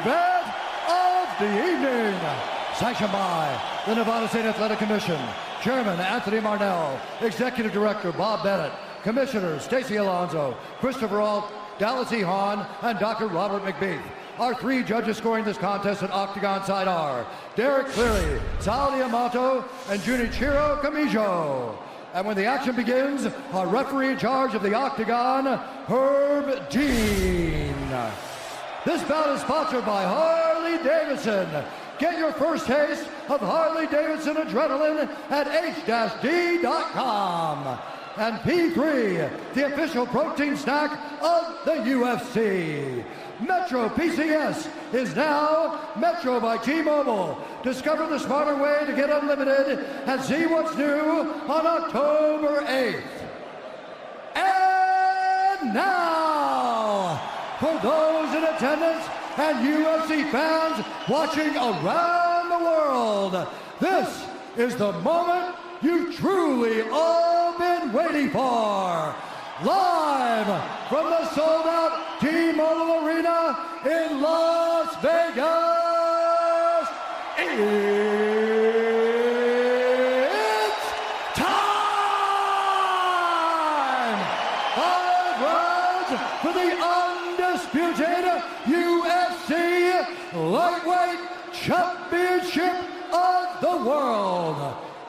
event of the evening. Sanctioned by the Nevada State Athletic Commission, Chairman Anthony Marnell, Executive Director Bob Bennett, Commissioners Stacey Alonso, Christopher Alt, Dallas E. Hahn, and Dr. Robert McBeef. Our three judges scoring this contest at Octagon side are Derek Cleary, Sal Diamato, and Junichiro Kamijo. And when the action begins, our referee in charge of the Octagon, Herb Dean. This bout is sponsored by Harley-Davidson. Get your first taste of Harley-Davidson adrenaline at h-d.com. And P3, the official protein snack of the UFC. Metro PCS is now Metro by T-Mobile. Discover the smarter way to get unlimited and see what's new on October 8th. And now, for those in attendance and UFC fans watching around the world, this is the moment you've truly all been waiting for. Live from the sold-out T-Mobile Arena in Las Vegas, it's time! 5 rounds for the undisputed UFC Lightweight Championship of the World.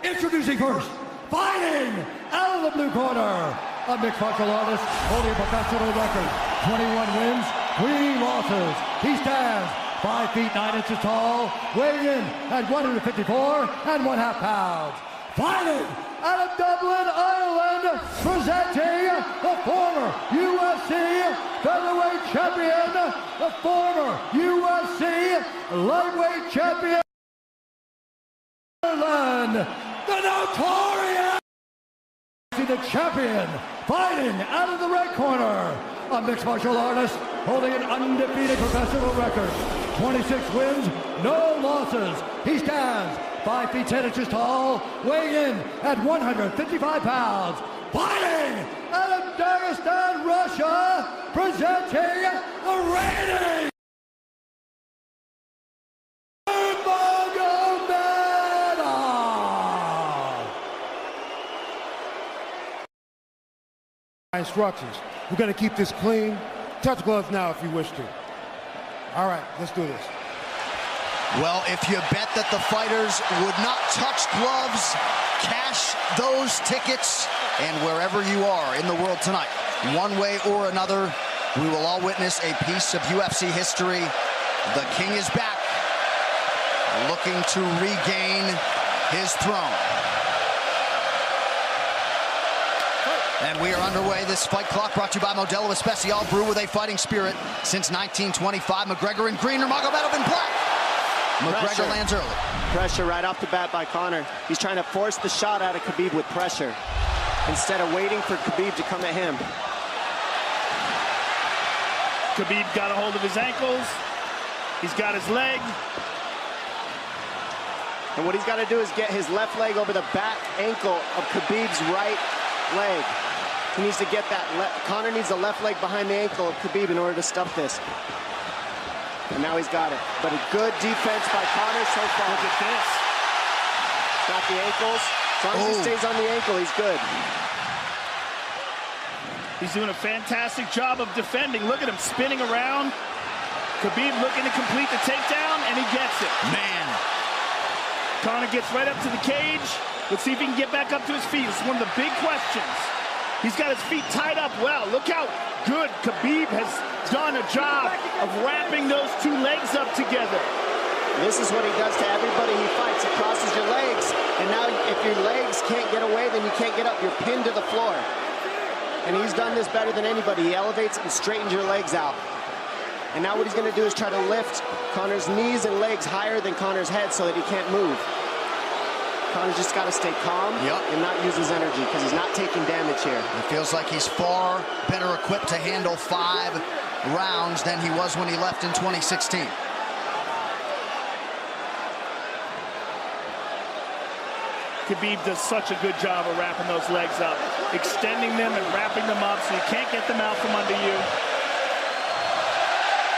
Introducing first, fighting out of the blue corner, a mixed martial artist holding a professional record, 21 wins, 3 losses. He stands 5 feet 9 inches tall, weighing in at 154.5 pounds. Fighting out of Dublin, Ireland, presenting the former UFC featherweight champion, the former UFC lightweight champion, Ireland, the notorious, the champion, fighting out of the red corner, a mixed martial artist holding an undefeated professional record, 26 wins, no losses. He stands 5 feet 10 inches tall, weighing in at 155 pounds. Fighting out of Dagestan, Russia, presenting the reigning instructions. We're going to keep this clean. Touch gloves now if you wish to. All right, let's do this. Well, if you bet that the fighters would not touch gloves, cash those tickets, and wherever you are in the world tonight, one way or another, we will all witness a piece of UFC history. The King is back, looking to regain his throne. And we are underway. This fight clock brought to you by Modelo Especial, brew with a fighting spirit since 1925. McGregor in green, Nurmagomedov in black. McGregor lands early. Pressure right off the bat by Conor. He's trying to force the shot out of Khabib with pressure instead of waiting for Khabib to come at him. Khabib got a hold of his ankles. He's got his leg. And what he's got to do is get his left leg over the back ankle of Khabib's right leg. He needs to get that. Conor needs the left leg behind the ankle of Khabib in order to stuff this. And now he's got it. But a good defense by Conor so far. Look at this. Got the ankles. As long as he stays on the ankle, he's good. He's doing a fantastic job of defending. Look at him spinning around. Khabib looking to complete the takedown, and he gets it. Man. Conor gets right up to the cage. Let's see if he can get back up to his feet. It's one of the big questions. He's got his feet tied up well. Look how good Khabib has done a job of wrapping those two legs up together. This is what he does to everybody he fights. He crosses your legs, and now if your legs can't get away, then you can't get up. You're pinned to the floor. And he's done this better than anybody. He elevates and straightens your legs out. And now what he's going to do is try to lift Conor's knees and legs higher than Conor's head so that he can't move. Conor's just got to stay calm and not use his energy because he's not taking damage here. It feels like he's far better equipped to handle 5 rounds than he was when he left in 2016. Khabib does such a good job of wrapping those legs up, extending them and wrapping them up so you can't get them out from under you.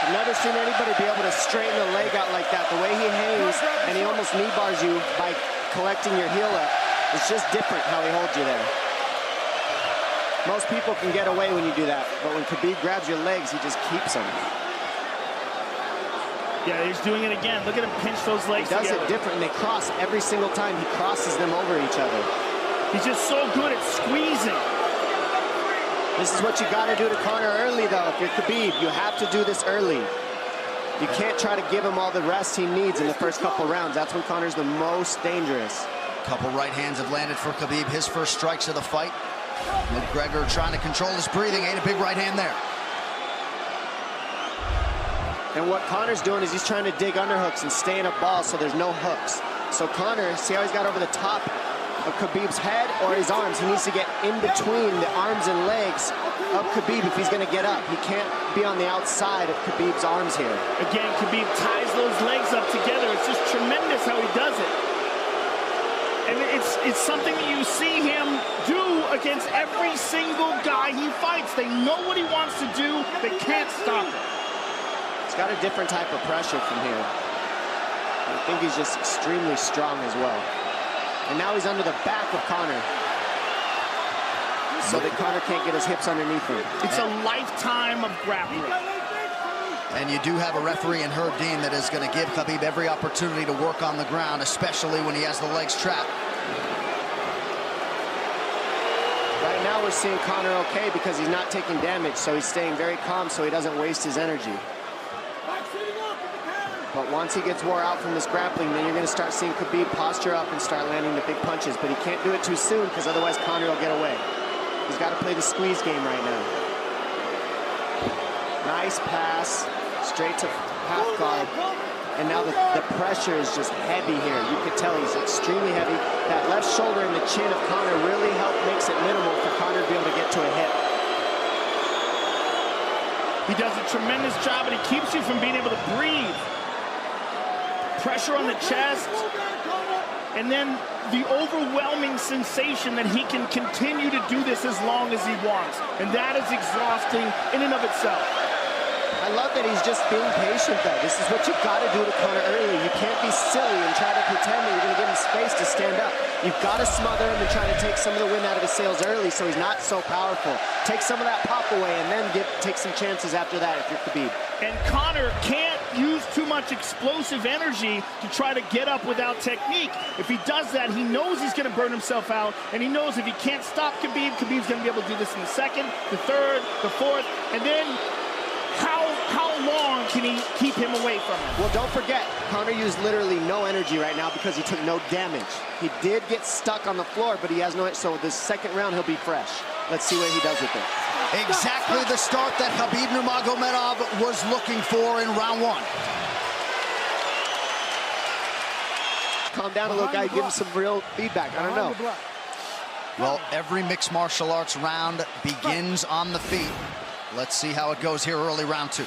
I've never seen anybody be able to straighten the leg out like that. The way he hangs, and he almost knee bars you by collecting your heel up. It's just different how he holds you there. Most people can get away when you do that, but when Khabib grabs your legs, he just keeps them. Yeah, he's doing it again. Look at him pinch those legs together. He does it different, and they cross every single time. He crosses them over each other. He's just so good at squeezing. This is what you got to do to Conor early, though. If you're Khabib, you have to do this early. You can't try to give him all the rest he needs in the first couple rounds. That's when Conor's the most dangerous. Couple right hands have landed for Khabib. His first strikes of the fight. McGregor trying to control his breathing. Ate a big right hand there. And what Conor's doing is he's trying to dig underhooks and stay in a ball so there's no hooks. So Conor, see how he's got over the top of Khabib's head or his arms? He needs to get in between the arms and legs of Khabib if he's going to get up. He can't be on the outside of Khabib's arms here. Again, Khabib ties those legs up together. It's just tremendous how he does it. And it's something that you see him do against every single guy he fights. They know what he wants to do. They can't stop it. He's got a different type of pressure from here. I think he's just extremely strong as well. And now he's under the back of Conor, so that Conor can't get his hips underneath him. It's a lifetime of grappling. And you do have a referee in Herb Dean that is going to give Khabib every opportunity to work on the ground, especially when he has the legs trapped. Right now we're seeing Conor okay because he's not taking damage, so he's staying very calm so he doesn't waste his energy. But once he gets wore out from this grappling, then you're going to start seeing Khabib posture up and start landing the big punches. But he can't do it too soon because otherwise Conor will get away. He's got to play the squeeze game right now. Nice pass, straight to half guard. And now the pressure is just heavy here. You can tell he's extremely heavy. That left shoulder and the chin of Conor really makes it minimal for Conor to be able to get to a hip. He does a tremendous job, and he keeps you from being able to breathe. Pressure on the chest, and then the overwhelming sensation that he can continue to do this as long as he wants. And that is exhausting in and of itself. I love that he's just being patient, though. This is what you've got to do to Conor early. You can't be silly and try to pretend that you're going to give him space to stand up. You've got to smother him and try to take some of the wind out of his sails early so he's not so powerful. Take some of that pop away and then take some chances after that if you're Khabib. And Conor can't use too much explosive energy to try to get up without technique. If he does that, he knows he's going to burn himself out, and he knows if he can't stop Khabib, Khabib's going to be able to do this in the second, the third, the fourth, and then how long can he keep him away from him? Well, don't forget, Conor used literally no energy right now because he took no damage. He did get stuck on the floor, but he has no, so this second round he'll be fresh. Let's see what he does with it. Exactly the start that Khabib Nurmagomedov was looking for in round one. Calm down a little, guy. Give him some real feedback. I don't know. Well, every mixed martial arts round begins on the feet. Let's see how it goes here early round two.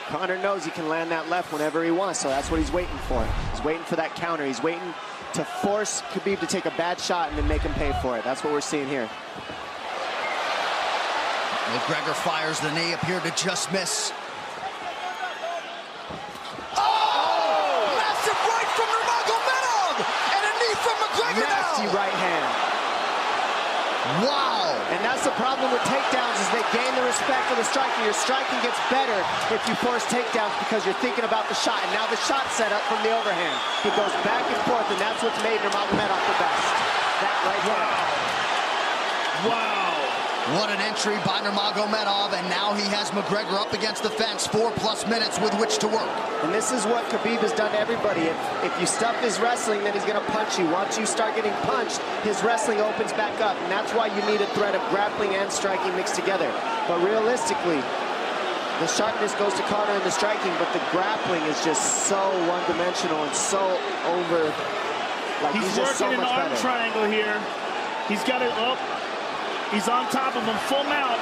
Conor knows he can land that left whenever he wants, so that's what he's waiting for. He's waiting for that counter. He's waiting to force Khabib to take a bad shot and then make him pay for it. That's what we're seeing here. McGregor fires the knee, appeared to just miss. Oh! Massive right from Nurmagomedov! And a knee from McGregor now! Nasty right hand. Wow! And that's the problem with takedowns is they gain the respect of the striker. Your striking gets better if you force takedowns because you're thinking about the shot. And now the shot set up from the overhand. He goes back and forth, and that's what's made Nurmagomedov the best. That right hand. Wow. What an entry by Nurmagomedov, and now he has McGregor up against the fence, 4+ minutes with which to work. And this is what Khabib has done to everybody. If you stuff his wrestling, then he's going to punch you. Once you start getting punched, his wrestling opens back up, and that's why you need a threat of grappling and striking mixed together. But realistically, the sharpness goes to Conor in the striking, but the grappling is just so one-dimensional and so over. Like he's just so working much an arm better. triangle here. He's got it up. He's on top of him, full mount.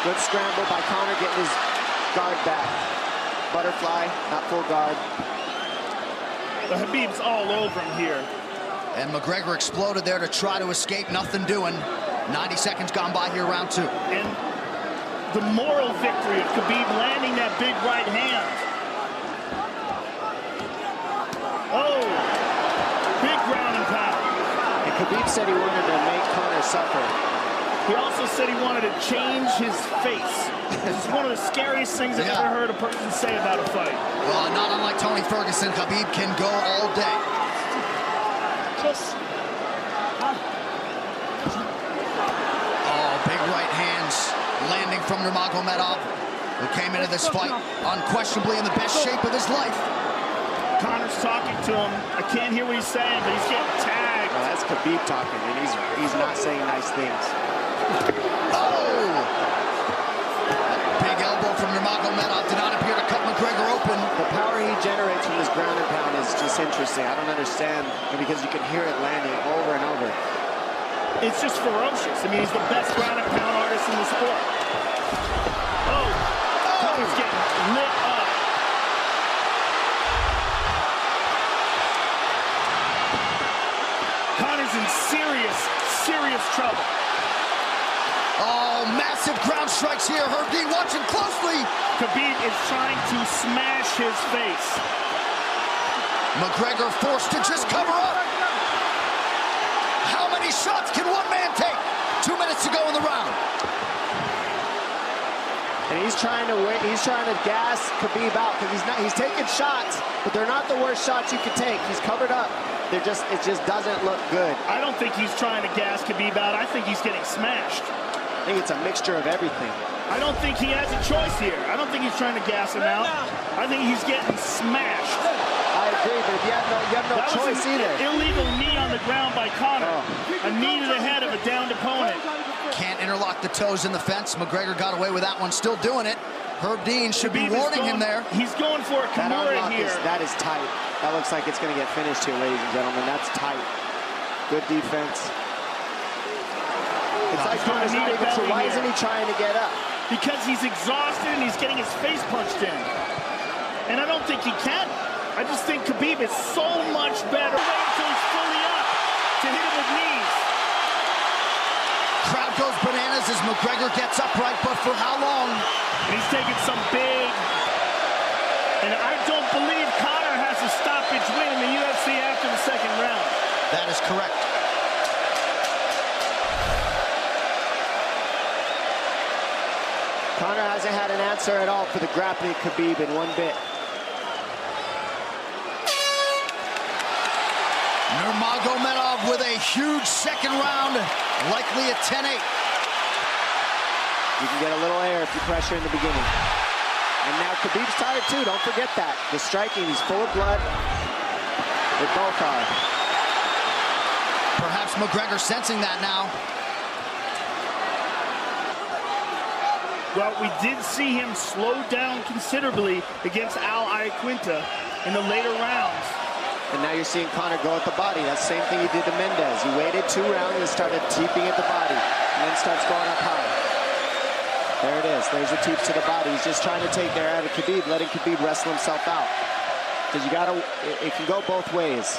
Good scramble by Conor, getting his guard back. Butterfly, not full guard. The Habib's all over him here. And McGregor exploded there to try to escape, nothing doing. 90 seconds gone by here, round two. And the moral victory of Khabib landing that big right hand. Oh, big ground and pound. And Khabib said he wanted to make Conor suffer. He also said he wanted to change his face. This is one of the scariest things I've ever heard a person say about a fight. Well, not unlike Tony Ferguson, Khabib can go all day. Oh, big right hands landing from Nurmagomedov, who came into this fight unquestionably in the best shape of his life. Conor's talking to him. I can't hear what he's saying, but he's getting tagged. Well, that's Khabib talking, and he's not saying nice things. Oh! Big elbow from Nurmagomedov did not appear to cut McGregor open. The power he generates from this ground and pound is just interesting. I don't understand, because you can hear it landing over and over. It's just ferocious. I mean, he's the best ground and pound artist in the sport. Oh! Conor's getting lit up. Conor's in serious trouble. Oh, massive ground strikes here. Herb Dean watching closely. Khabib is trying to smash his face. McGregor forced to just cover up. How many shots can one man take? 2 minutes to go in the round. And he's trying to gas Khabib out, because he's taking shots, but they're not the worst shots you could take. He's covered up. It just doesn't look good. I don't think he's trying to gas Khabib out. I think he's getting smashed. I think it's a mixture of everything. I don't think he has a choice here. I don't think he's trying to gas him out. I think he's getting smashed. I agree, but you have no choice either. Illegal knee on the ground by Conor. A knee to the head of a downed opponent. Can't interlock the toes in the fence. McGregor got away with that one, still doing it. Herb Dean should be warning him there. He's going for a Kimura here. That is tight. That looks like it's going to get finished here, ladies and gentlemen. That's tight. Good defense. It's like Conor's not even sure. Why isn't he trying to get up? Because he's exhausted and he's getting his face punched in. And I don't think he can. I just think Khabib is so much better. Wait until he's fully up to hit him with knees. Crowd goes bananas as McGregor gets upright, but for how long? And he's taking some big... And I don't believe Conor has a stoppage win in the UFC after the second round. That is correct. Conor hasn't had an answer at all for the grappling Khabib in one bit. Nurmagomedov with a huge second round, likely a 10-8. You can get a little air if you pressure in the beginning. And now Khabib's tired too, don't forget that. The striking, he's full of blood. They both are. Perhaps McGregor sensing that now. Well, we did see him slow down considerably against Al Iaquinta in the later rounds. And now you're seeing Conor go at the body. That's the same thing he did to Mendez. He waited 2 rounds and started teeping at the body, and then starts going up high. There it is. There's the teeps to the body. He's just trying to take their out of Khabib, letting Khabib wrestle himself out. Because you gotta, it can go both ways.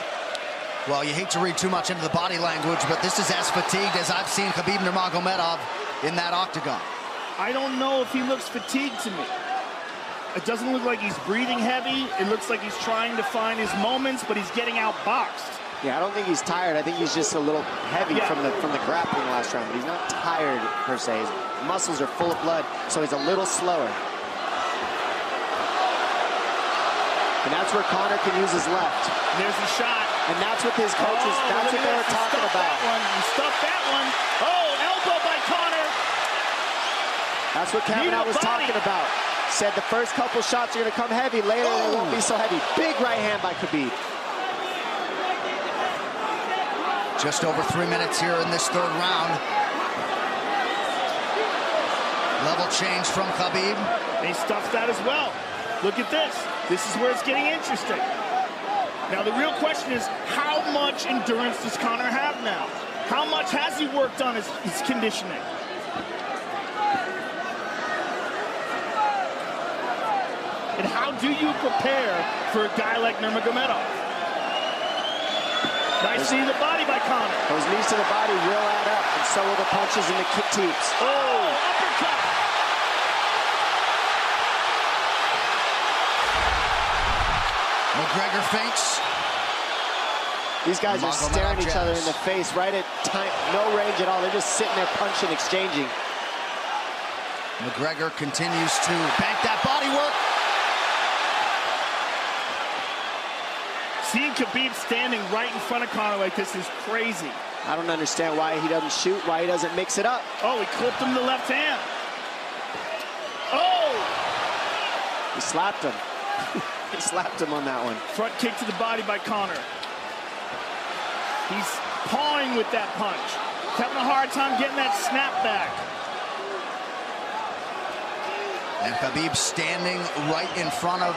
Well, you hate to read too much into the body language, but this is as fatigued as I've seen Khabib Nurmagomedov in that octagon. I don't know if he looks fatigued to me. It doesn't look like he's breathing heavy. It looks like he's trying to find his moments, but he's getting outboxed. Yeah, I don't think he's tired. I think he's just a little heavy from the grappling last round, but he's not tired per se. His muscles are full of blood, so he's a little slower. And that's where Conor can use his left. There's the shot. And that's what his coaches, that's what they were talking about. He stuffed that one. Oh, elbow by Conor. That's what Kavanaugh was talking about. Said the first couple shots are going to come heavy. Later, they won't be so heavy. Big right hand by Khabib. Just over 3 minutes here in this third round. Level change from Khabib. He stuffed that as well. Look at this. This is where it's getting interesting. Now, the real question is, how much endurance does Conor have now? How much has he worked on his conditioning? And how do you prepare for a guy like Nurmagomedov? Nice knee to the body by Conor. Those knees to the body will add up, and so will the punches and the kick teeps. Oh, uppercut. McGregor feints. These guys are staring each other in the face right at time, no range at all. They're just sitting there punching, exchanging. McGregor continues to bank that body work. Seeing Khabib standing right in front of Conor like this is crazy. I don't understand why he doesn't shoot, why he doesn't mix it up. Oh, he clipped him the left hand. Oh! He slapped him. He slapped him on that one. Front kick to the body by Conor. He's pawing with that punch. He's having a hard time getting that snap back. And Khabib standing right in front of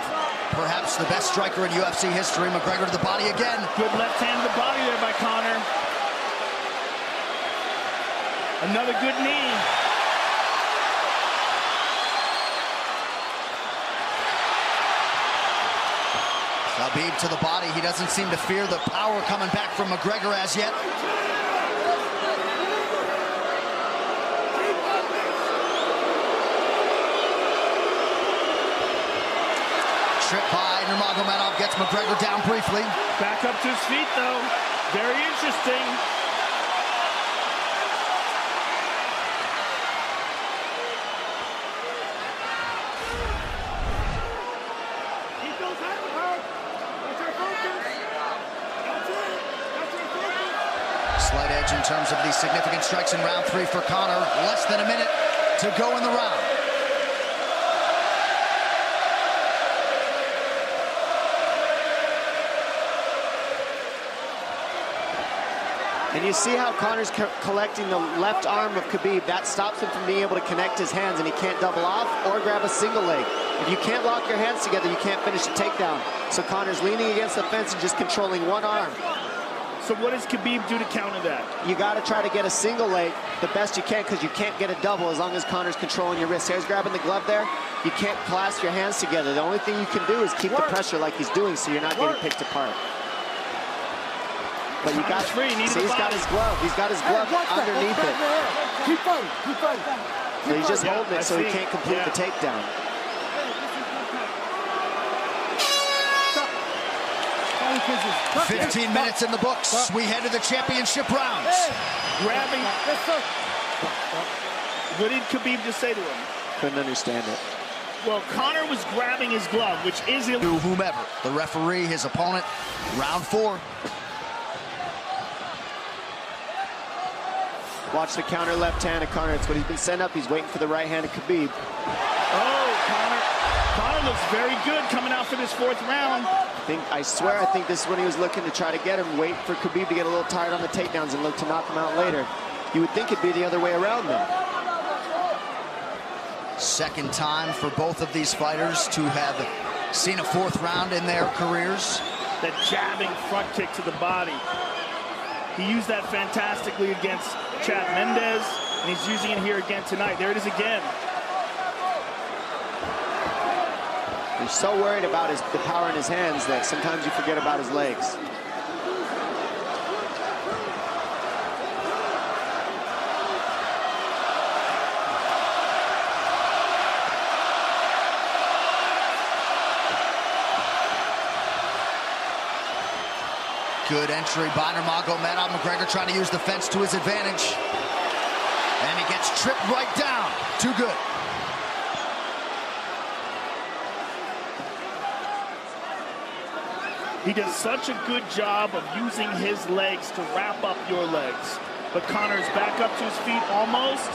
perhaps the best striker in UFC history. McGregor to the body again. Good left hand to the body there by Conor. Another good knee. Khabib to the body. He doesn't seem to fear the power coming back from McGregor as yet. Trip by Nurmagomedov gets McGregor down briefly. Back up to his feet, though. Very interesting. Slight edge in terms of these significant strikes in round 3 for Conor. Less than a minute to go in the round. And you see how Conor's collecting the left arm of Khabib. That stops him from being able to connect his hands, and he can't double off or grab a single leg. If you can't lock your hands together, you can't finish a takedown. So Conor's leaning against the fence and just controlling one arm. So what does Khabib do to counter that? You got to try to get a single leg the best you can, because you can't get a double as long as Conor's controlling your wrist. Here's grabbing the glove there. You can't clasp your hands together. The only thing you can do is keep the pressure like he's doing, so you're not getting picked apart. But you got free. See, he's got his glove. He's got his glove underneath it. Keep fighting. Keep fighting. So he's just holding it so he can't complete the takedown. Stop. 15 minutes in the books. We head to the championship rounds. Grabbing. What did Khabib just say to him? Couldn't understand it. Well, Conor was grabbing his glove, which is illegal. To whomever, the referee, his opponent, round 4. Watch the counter left hand of Conor. It's what he's been sent up. He's waiting for the right hand of Khabib. Oh, Conor looks very good coming out for this 4th round. I swear, I think this is when he was looking to try to get him, wait for Khabib to get a little tired on the takedowns and look to knock him out later. You would think it'd be the other way around, though. Second time for both of these fighters to have seen a 4th round in their careers. That jabbing front kick to the body. He used that fantastically against Chad Mendes, and he's using it here again tonight. There it is again. He's so worried about the power in his hands that sometimes you forget about his legs. Good entry by Nurmagomedov. McGregor trying to use the fence to his advantage. And he gets tripped right down. Too good. He does such a good job of using his legs to wrap up your legs. But Conor's back up to his feet almost.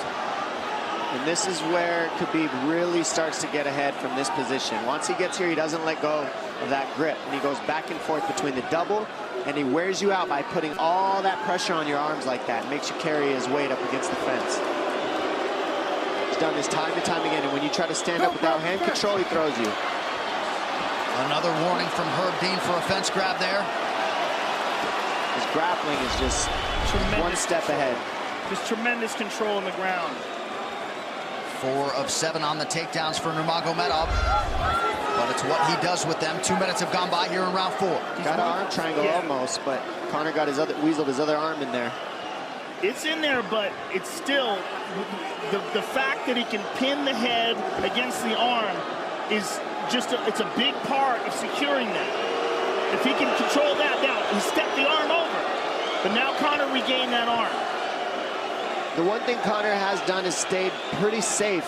And this is where Khabib really starts to get ahead from this position. Once he gets here, he doesn't let go of that grip. And he goes back and forth between the double, and he wears you out by putting all that pressure on your arms like that. It makes you carry his weight up against the fence. He's done this time and time again, and when you try to stand up without hand control, he throws you. Another warning from Herb Dean for a fence grab there. His grappling is just one step ahead. Just tremendous control on the ground. 4 of 7 on the takedowns for Nurmagomedov. But it's what he does with them. 2 minutes have gone by here in round 4. Got an arm triangle almost, but Conor got weaseled his other arm in there. It's in there, but it's still the fact that he can pin the head against the arm is just it's a big part of securing that. If he can control that, now he stepped the arm over. But now Conor regained that arm. The one thing Conor has done is stayed pretty safe.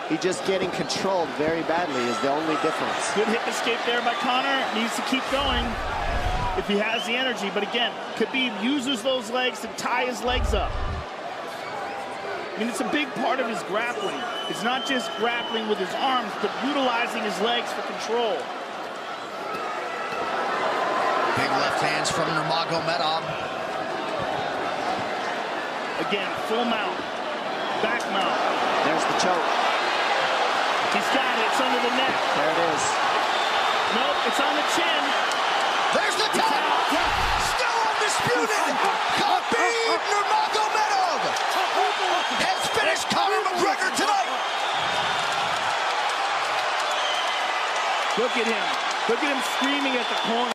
He just getting controlled very badly is the only difference. Good hip escape there by Conor. Needs to keep going if he has the energy. But again, Khabib uses those legs to tie his legs up. I mean, it's a big part of his grappling. It's not just grappling with his arms, but utilizing his legs for control. Big left hands from Nurmagomedov. Again, full mount, back mount. There's the choke. He's got it, it's under the neck. There it is. Nope, it's on the chin. There's the tap. Still undisputed. Khabib Nurmagomedov has finished Conor McGregor tonight. Look at him. Look at him screaming at the corner.